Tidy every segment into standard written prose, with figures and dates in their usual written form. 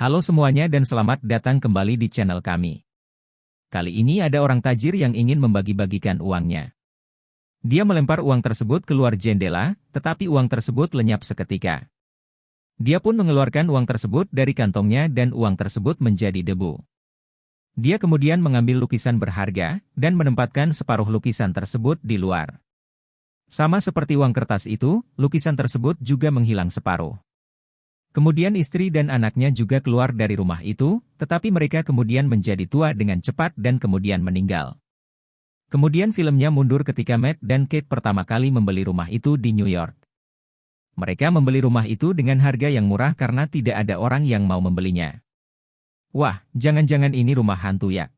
Halo semuanya dan selamat datang kembali di channel kami. Kali ini ada orang tajir yang ingin membagi-bagikan uangnya. Dia melempar uang tersebut keluar jendela, tetapi uang tersebut lenyap seketika. Dia pun mengeluarkan uang tersebut dari kantongnya dan uang tersebut menjadi debu. Dia kemudian mengambil lukisan berharga dan menempatkan separuh lukisan tersebut di luar. Sama seperti uang kertas itu, lukisan tersebut juga menghilang separuh. Kemudian istri dan anaknya juga keluar dari rumah itu, tetapi mereka kemudian menjadi tua dengan cepat dan kemudian meninggal. Kemudian filmnya mundur ketika Matt dan Kate pertama kali membeli rumah itu di New York. Mereka membeli rumah itu dengan harga yang murah karena tidak ada orang yang mau membelinya. Wah, jangan-jangan ini rumah hantu ya?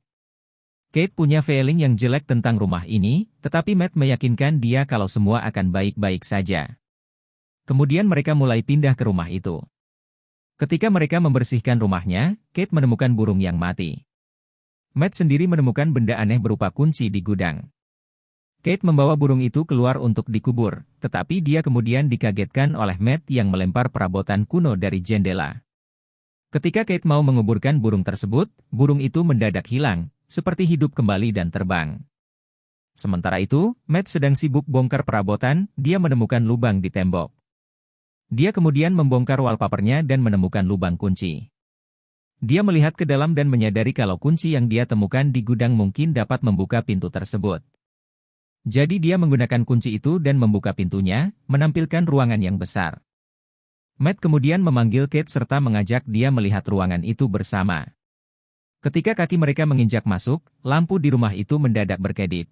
Kate punya feeling yang jelek tentang rumah ini, tetapi Matt meyakinkan dia kalau semua akan baik-baik saja. Kemudian mereka mulai pindah ke rumah itu. Ketika mereka membersihkan rumahnya, Kate menemukan burung yang mati. Matt sendiri menemukan benda aneh berupa kunci di gudang. Kate membawa burung itu keluar untuk dikubur, tetapi dia kemudian dikagetkan oleh Matt yang melempar perabotan kuno dari jendela. Ketika Kate mau menguburkan burung tersebut, burung itu mendadak hilang, seperti hidup kembali dan terbang. Sementara itu, Matt sedang sibuk bongkar perabotan, dia menemukan lubang di tembok. Dia kemudian membongkar wallpapernya dan menemukan lubang kunci. Dia melihat ke dalam dan menyadari kalau kunci yang dia temukan di gudang mungkin dapat membuka pintu tersebut. Jadi dia menggunakan kunci itu dan membuka pintunya, menampilkan ruangan yang besar. Matt kemudian memanggil Kate serta mengajak dia melihat ruangan itu bersama. Ketika kaki mereka menginjak masuk, lampu di rumah itu mendadak berkedip.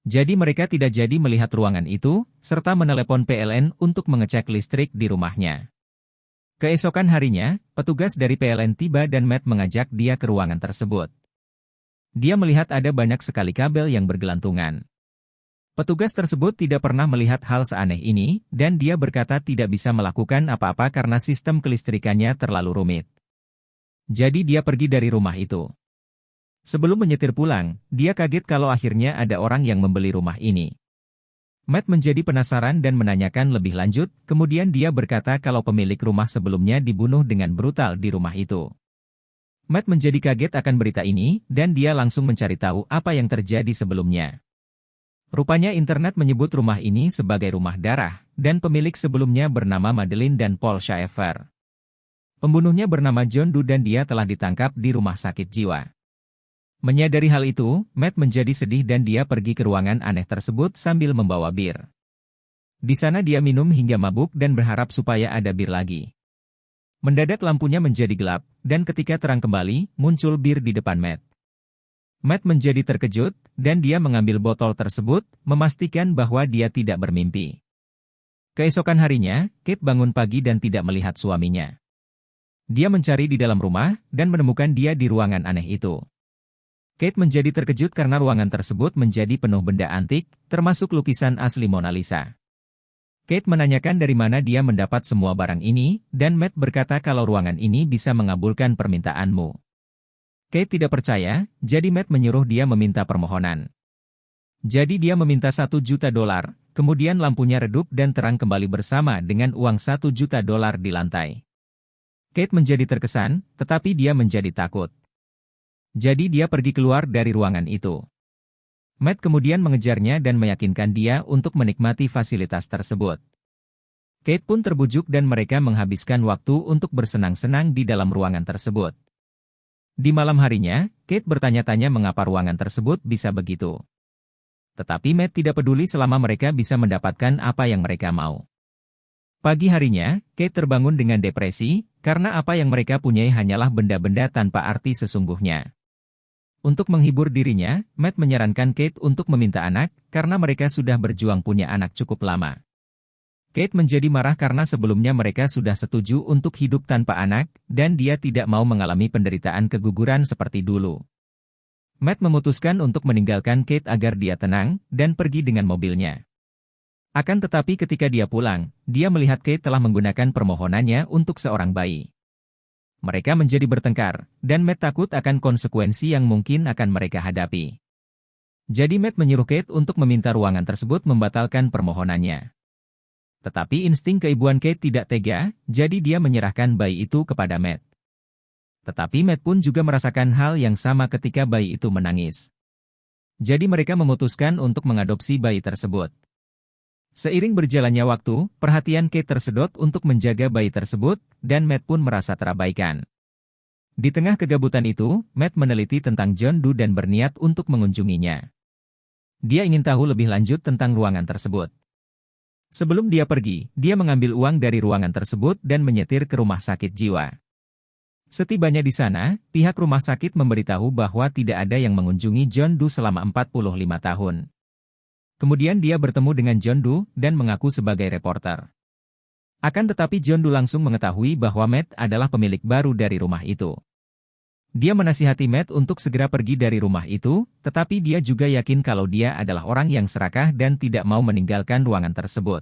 Jadi mereka tidak jadi melihat ruangan itu, serta menelepon PLN untuk mengecek listrik di rumahnya. Keesokan harinya, petugas dari PLN tiba dan Matt mengajak dia ke ruangan tersebut. Dia melihat ada banyak sekali kabel yang bergelantungan. Petugas tersebut tidak pernah melihat hal seaneh ini, dan dia berkata tidak bisa melakukan apa-apa karena sistem kelistrikannya terlalu rumit. Jadi dia pergi dari rumah itu. Sebelum menyetir pulang, dia kaget kalau akhirnya ada orang yang membeli rumah ini. Matt menjadi penasaran dan menanyakan lebih lanjut, kemudian dia berkata kalau pemilik rumah sebelumnya dibunuh dengan brutal di rumah itu. Matt menjadi kaget akan berita ini, dan dia langsung mencari tahu apa yang terjadi sebelumnya. Rupanya internet menyebut rumah ini sebagai rumah darah, dan pemilik sebelumnya bernama Madeline dan Paul Schaeffer. Pembunuhnya bernama John Doe dan dia telah ditangkap di rumah sakit jiwa. Menyadari hal itu, Matt menjadi sedih dan dia pergi ke ruangan aneh tersebut sambil membawa bir. Di sana dia minum hingga mabuk dan berharap supaya ada bir lagi. Mendadak lampunya menjadi gelap, dan ketika terang kembali, muncul bir di depan Matt. Matt menjadi terkejut, dan dia mengambil botol tersebut, memastikan bahwa dia tidak bermimpi. Keesokan harinya, Kate bangun pagi dan tidak melihat suaminya. Dia mencari di dalam rumah, dan menemukan dia di ruangan aneh itu. Kate menjadi terkejut karena ruangan tersebut menjadi penuh benda antik, termasuk lukisan asli Mona Lisa. Kate menanyakan dari mana dia mendapat semua barang ini, dan Matt berkata kalau ruangan ini bisa mengabulkan permintaanmu. Kate tidak percaya, jadi Matt menyuruh dia meminta permohonan. Jadi dia meminta $1 juta, kemudian lampunya redup dan terang kembali bersama dengan uang $1 juta di lantai. Kate menjadi terkesan, tetapi dia menjadi takut. Jadi dia pergi keluar dari ruangan itu. Matt kemudian mengejarnya dan meyakinkan dia untuk menikmati fasilitas tersebut. Kate pun terbujuk dan mereka menghabiskan waktu untuk bersenang-senang di dalam ruangan tersebut. Di malam harinya, Kate bertanya-tanya mengapa ruangan tersebut bisa begitu. Tetapi Matt tidak peduli selama mereka bisa mendapatkan apa yang mereka mau. Pagi harinya, Kate terbangun dengan depresi, karena apa yang mereka punyai hanyalah benda-benda tanpa arti sesungguhnya. Untuk menghibur dirinya, Matt menyarankan Kate untuk meminta anak, karena mereka sudah berjuang punya anak cukup lama. Kate menjadi marah karena sebelumnya mereka sudah setuju untuk hidup tanpa anak, dan dia tidak mau mengalami penderitaan keguguran seperti dulu. Matt memutuskan untuk meninggalkan Kate agar dia tenang, dan pergi dengan mobilnya. Akan tetapi ketika dia pulang, dia melihat Kate telah menggunakan permohonannya untuk seorang bayi. Mereka menjadi bertengkar, dan Matt takut akan konsekuensi yang mungkin akan mereka hadapi. Jadi Matt menyuruh Kate untuk meminta ruangan tersebut membatalkan permohonannya. Tetapi insting keibuan Kate tidak tega, jadi dia menyerahkan bayi itu kepada Matt. Tetapi Matt pun juga merasakan hal yang sama ketika bayi itu menangis. Jadi mereka memutuskan untuk mengadopsi bayi tersebut. Seiring berjalannya waktu, perhatian Kate tersedot untuk menjaga bayi tersebut, dan Matt pun merasa terabaikan. Di tengah kegabutan itu, Matt meneliti tentang John Doe dan berniat untuk mengunjunginya. Dia ingin tahu lebih lanjut tentang ruangan tersebut. Sebelum dia pergi, dia mengambil uang dari ruangan tersebut dan menyetir ke rumah sakit jiwa. Setibanya di sana, pihak rumah sakit memberitahu bahwa tidak ada yang mengunjungi John Doe selama 45 tahun. Kemudian dia bertemu dengan John Doe dan mengaku sebagai reporter. Akan tetapi John Doe langsung mengetahui bahwa Matt adalah pemilik baru dari rumah itu. Dia menasihati Matt untuk segera pergi dari rumah itu, tetapi dia juga yakin kalau dia adalah orang yang serakah dan tidak mau meninggalkan ruangan tersebut.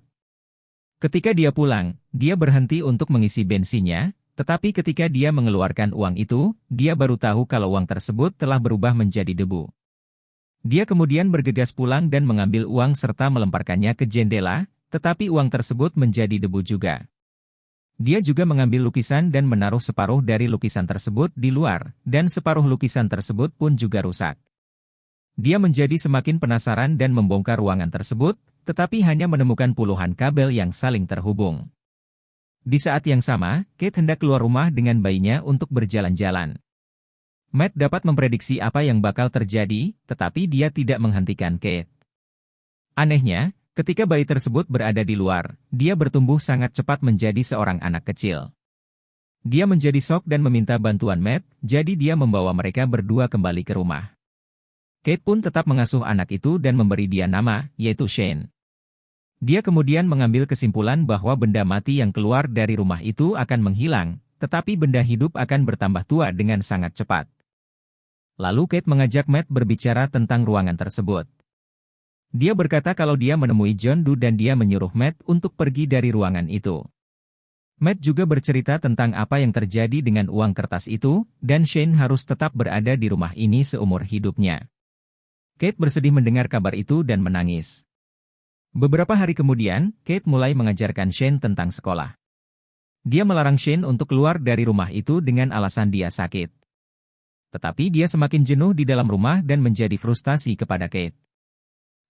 Ketika dia pulang, dia berhenti untuk mengisi bensinnya, tetapi ketika dia mengeluarkan uang itu, dia baru tahu kalau uang tersebut telah berubah menjadi debu. Dia kemudian bergegas pulang dan mengambil uang serta melemparkannya ke jendela, tetapi uang tersebut menjadi debu juga. Dia juga mengambil lukisan dan menaruh separuh dari lukisan tersebut di luar, dan separuh lukisan tersebut pun juga rusak. Dia menjadi semakin penasaran dan membongkar ruangan tersebut, tetapi hanya menemukan puluhan kabel yang saling terhubung. Di saat yang sama, Kate hendak keluar rumah dengan bayinya untuk berjalan-jalan. Matt dapat memprediksi apa yang bakal terjadi, tetapi dia tidak menghentikan Kate. Anehnya, ketika bayi tersebut berada di luar, dia bertumbuh sangat cepat menjadi seorang anak kecil. Dia menjadi shock dan meminta bantuan Matt, jadi dia membawa mereka berdua kembali ke rumah. Kate pun tetap mengasuh anak itu dan memberi dia nama, yaitu Shane. Dia kemudian mengambil kesimpulan bahwa benda mati yang keluar dari rumah itu akan menghilang, tetapi benda hidup akan bertambah tua dengan sangat cepat. Lalu Kate mengajak Matt berbicara tentang ruangan tersebut. Dia berkata kalau dia menemui John Doe dan dia menyuruh Matt untuk pergi dari ruangan itu. Matt juga bercerita tentang apa yang terjadi dengan uang kertas itu, dan Shane harus tetap berada di rumah ini seumur hidupnya. Kate bersedih mendengar kabar itu dan menangis. Beberapa hari kemudian, Kate mulai mengajarkan Shane tentang sekolah. Dia melarang Shane untuk keluar dari rumah itu dengan alasan dia sakit. Tetapi dia semakin jenuh di dalam rumah dan menjadi frustasi kepada Kate.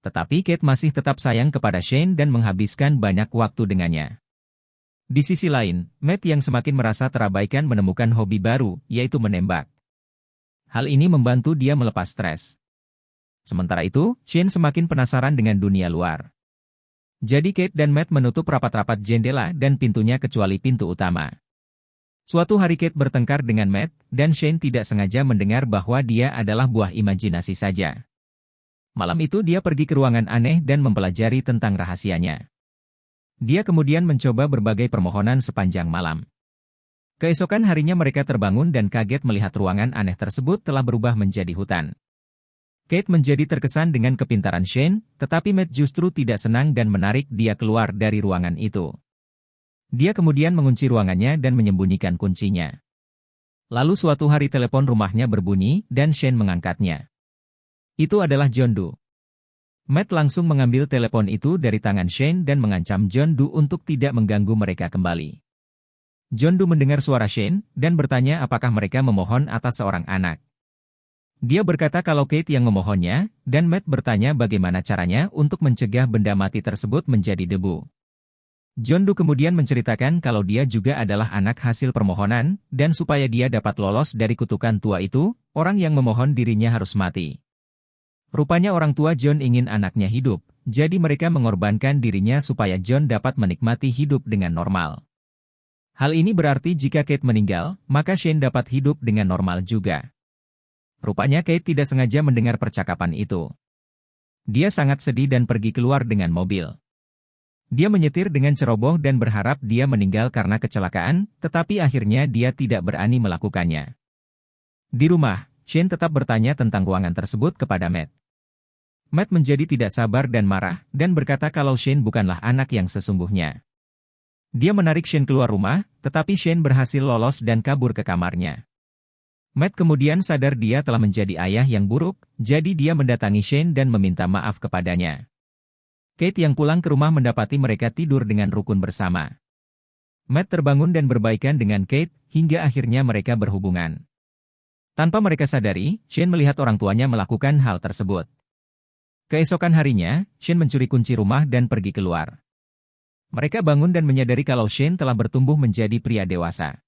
Tetapi Kate masih tetap sayang kepada Shane dan menghabiskan banyak waktu dengannya. Di sisi lain, Matt yang semakin merasa terabaikan menemukan hobi baru, yaitu menembak. Hal ini membantu dia melepas stres. Sementara itu, Shane semakin penasaran dengan dunia luar. Jadi Kate dan Matt menutup rapat-rapat jendela dan pintunya kecuali pintu utama. Suatu hari Kate bertengkar dengan Matt, dan Shane tidak sengaja mendengar bahwa dia adalah buah imajinasi saja. Malam itu dia pergi ke ruangan aneh dan mempelajari tentang rahasianya. Dia kemudian mencoba berbagai permohonan sepanjang malam. Keesokan harinya mereka terbangun dan kaget melihat ruangan aneh tersebut telah berubah menjadi hutan. Kate menjadi terkesan dengan kepintaran Shane, tetapi Matt justru tidak senang dan menarik dia keluar dari ruangan itu. Dia kemudian mengunci ruangannya dan menyembunyikan kuncinya. Lalu suatu hari telepon rumahnya berbunyi dan Shane mengangkatnya. Itu adalah John Doe. Matt langsung mengambil telepon itu dari tangan Shane dan mengancam John Doe untuk tidak mengganggu mereka kembali. John Doe mendengar suara Shane dan bertanya apakah mereka memohon atas seorang anak. Dia berkata kalau Kate yang memohonnya, dan Matt bertanya bagaimana caranya untuk mencegah benda mati tersebut menjadi debu. John Doe kemudian menceritakan kalau dia juga adalah anak hasil permohonan, dan supaya dia dapat lolos dari kutukan tua itu, orang yang memohon dirinya harus mati. Rupanya orang tua John ingin anaknya hidup, jadi mereka mengorbankan dirinya supaya John dapat menikmati hidup dengan normal. Hal ini berarti jika Kate meninggal, maka Shane dapat hidup dengan normal juga. Rupanya Kate tidak sengaja mendengar percakapan itu. Dia sangat sedih dan pergi keluar dengan mobil. Dia menyetir dengan ceroboh dan berharap dia meninggal karena kecelakaan, tetapi akhirnya dia tidak berani melakukannya. Di rumah, Shane tetap bertanya tentang ruangan tersebut kepada Matt. Matt menjadi tidak sabar dan marah, dan berkata kalau Shane bukanlah anak yang sesungguhnya. Dia menarik Shane keluar rumah, tetapi Shane berhasil lolos dan kabur ke kamarnya. Matt kemudian sadar dia telah menjadi ayah yang buruk, jadi dia mendatangi Shane dan meminta maaf kepadanya. Kate yang pulang ke rumah mendapati mereka tidur dengan rukun bersama. Matt terbangun dan berbaikan dengan Kate, hingga akhirnya mereka berhubungan. Tanpa mereka sadari, Shane melihat orang tuanya melakukan hal tersebut. Keesokan harinya, Shane mencuri kunci rumah dan pergi keluar. Mereka bangun dan menyadari kalau Shane telah bertumbuh menjadi pria dewasa.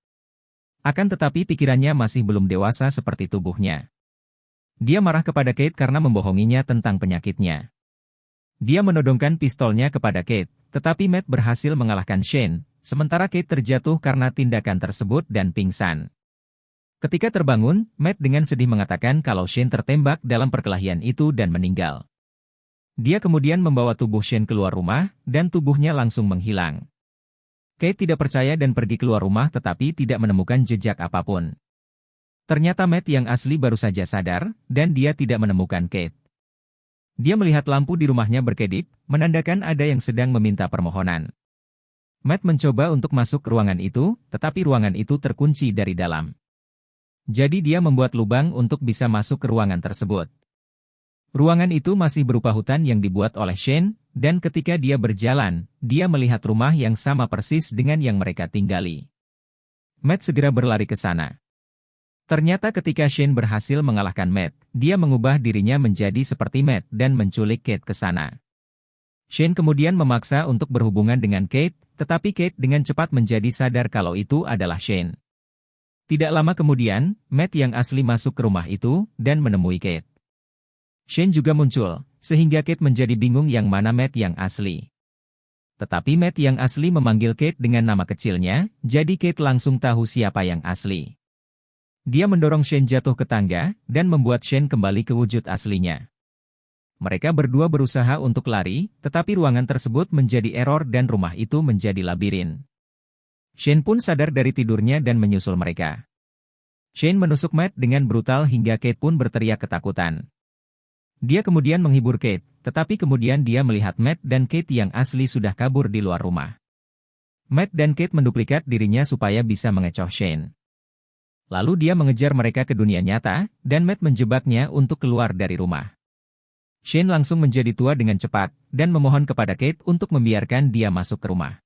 Akan tetapi pikirannya masih belum dewasa seperti tubuhnya. Dia marah kepada Kate karena membohonginya tentang penyakitnya. Dia menodongkan pistolnya kepada Kate, tetapi Matt berhasil mengalahkan Shane, sementara Kate terjatuh karena tindakan tersebut dan pingsan. Ketika terbangun, Matt dengan sedih mengatakan kalau Shane tertembak dalam perkelahian itu dan meninggal. Dia kemudian membawa tubuh Shane keluar rumah, dan tubuhnya langsung menghilang. Kate tidak percaya dan pergi keluar rumah tetapi tidak menemukan jejak apapun. Ternyata Matt yang asli baru saja sadar, dan dia tidak menemukan Kate. Dia melihat lampu di rumahnya berkedip, menandakan ada yang sedang meminta permohonan. Matt mencoba untuk masuk ke ruangan itu, tetapi ruangan itu terkunci dari dalam. Jadi dia membuat lubang untuk bisa masuk ke ruangan tersebut. Ruangan itu masih berupa hutan yang dibuat oleh Shane, dan ketika dia berjalan, dia melihat rumah yang sama persis dengan yang mereka tinggali. Matt segera berlari ke sana. Ternyata ketika Shane berhasil mengalahkan Matt, dia mengubah dirinya menjadi seperti Matt dan menculik Kate ke sana. Shane kemudian memaksa untuk berhubungan dengan Kate, tetapi Kate dengan cepat menjadi sadar kalau itu adalah Shane. Tidak lama kemudian, Matt yang asli masuk ke rumah itu, dan menemui Kate. Shane juga muncul, sehingga Kate menjadi bingung yang mana Matt yang asli. Tetapi Matt yang asli memanggil Kate dengan nama kecilnya, jadi Kate langsung tahu siapa yang asli. Dia mendorong Shane jatuh ke tangga, dan membuat Shane kembali ke wujud aslinya. Mereka berdua berusaha untuk lari, tetapi ruangan tersebut menjadi error dan rumah itu menjadi labirin. Shane pun sadar dari tidurnya dan menyusul mereka. Shane menusuk Matt dengan brutal hingga Kate pun berteriak ketakutan. Dia kemudian menghibur Kate, tetapi kemudian dia melihat Matt dan Kate yang asli sudah kabur di luar rumah. Matt dan Kate menduplikat dirinya supaya bisa mengecoh Shane. Lalu dia mengejar mereka ke dunia nyata, dan Matt menjebaknya untuk keluar dari rumah. Shane langsung menjadi tua dengan cepat, dan memohon kepada Kate untuk membiarkan dia masuk ke rumah.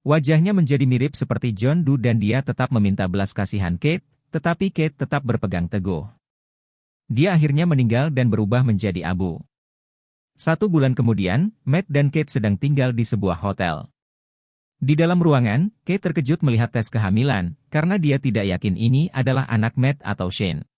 Wajahnya menjadi mirip seperti John Doe dan dia tetap meminta belas kasihan Kate, tetapi Kate tetap berpegang teguh. Dia akhirnya meninggal dan berubah menjadi abu. 1 bulan kemudian, Matt dan Kate sedang tinggal di sebuah hotel. Di dalam ruangan, Kate terkejut melihat tes kehamilan, karena dia tidak yakin ini adalah anak Matt atau Shane.